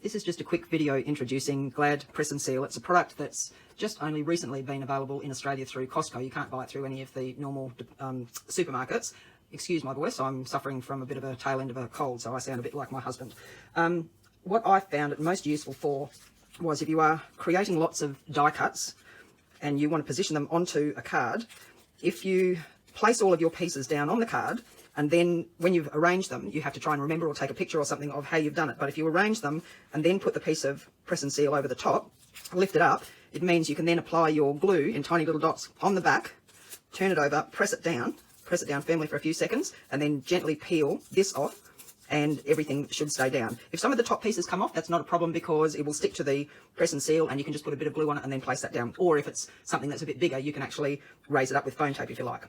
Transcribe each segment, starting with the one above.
This is just a quick video introducing Glad Press and Seal. It's a product that's just only recently been available in Australia through Costco. You can't buy it through any of the normal supermarkets. Excuse my voice, I'm suffering from a bit of a tail end of a cold, so I sound a bit like my husband. What I found it most useful for was if you are creating lots of die cuts and you want to position them onto a card, if you place all of your pieces down on the card, and then when you've arranged them, you have to try and remember or take a picture or something of how you've done it. But if you arrange them and then put the piece of press and seal over the top, lift it up, it means you can then apply your glue in tiny little dots on the back, turn it over, press it down firmly for a few seconds, and then gently peel this off, and everything should stay down. If some of the top pieces come off, that's not a problem because it will stick to the press and seal and you can just put a bit of glue on it and then place that down. Or if it's something that's a bit bigger, you can actually raise it up with foam tape if you like.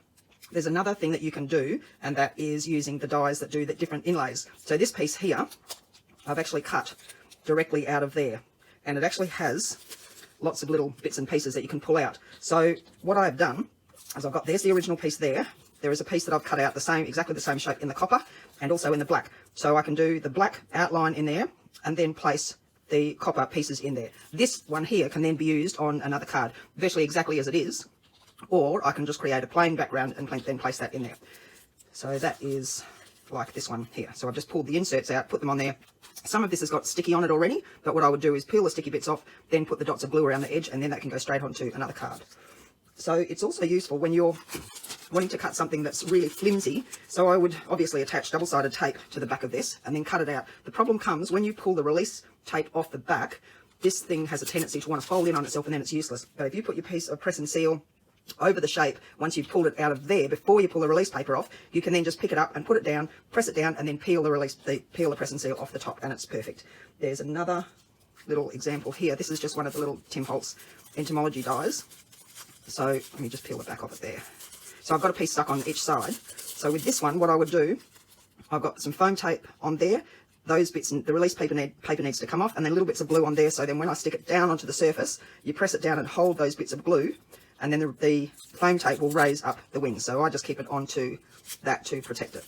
There's another thing that you can do, and that is using the dies that do the different inlays. So this piece here, I've actually cut directly out of there, and it actually has lots of little bits and pieces that you can pull out. So what I've done is there's the original piece there. There is a piece that I've cut out exactly the same shape in the copper and also in the black. So I can do the black outline in there and then place the copper pieces in there. This one here can then be used on another card, virtually exactly as it is, or I can just create a plain background and then place that in there. So that is like this one here. So I've just pulled the inserts out, put them on there. Some of this has got sticky on it already, but what I would do is peel the sticky bits off, then put the dots of glue around the edge, and then that can go straight onto another card. So it's also useful when you're wanting to cut something that's really flimsy. So I would obviously attach double-sided tape to the back of this and then cut it out. The problem comes when you pull the release tape off the back, this thing has a tendency to want to fold in on itself and then it's useless. But if you put your piece of press and seal over the shape, once you've pulled it out of there, before you pull the release paper off, you can then just pick it up and put it down, press it down, and then peel the press and seal off the top, and it's perfect. There's another little example here. This is just one of the little Tim Holtz entomology dies. So let me just peel the back off it there. So I've got a piece stuck on each side. So with this one, what I would do, I've got some foam tape on there. Those bits, and the release paper needs to come off, and then little bits of glue on there. So then when I stick it down onto the surface, you press it down and hold those bits of glue, and then the foam tape will raise up the wings. So I just keep it onto that to protect it.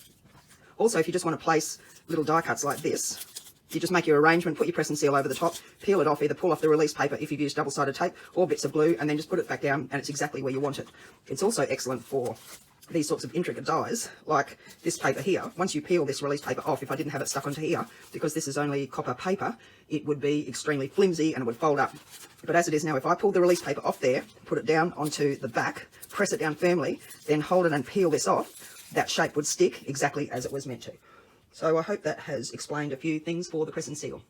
Also, if you just want to place little die cuts like this, you just make your arrangement, put your press and seal over the top, peel it off, either pull off the release paper if you've used double-sided tape, or bits of glue, and then just put it back down, and it's exactly where you want it. It's also excellent for these sorts of intricate dies, like this paper here. Once you peel this release paper off, if I didn't have it stuck onto here, because this is only copper paper, it would be extremely flimsy and it would fold up. But as it is now, if I pull the release paper off there, put it down onto the back, press it down firmly, then hold it and peel this off, that shape would stick exactly as it was meant to. So I hope that has explained a few things for the press and seal.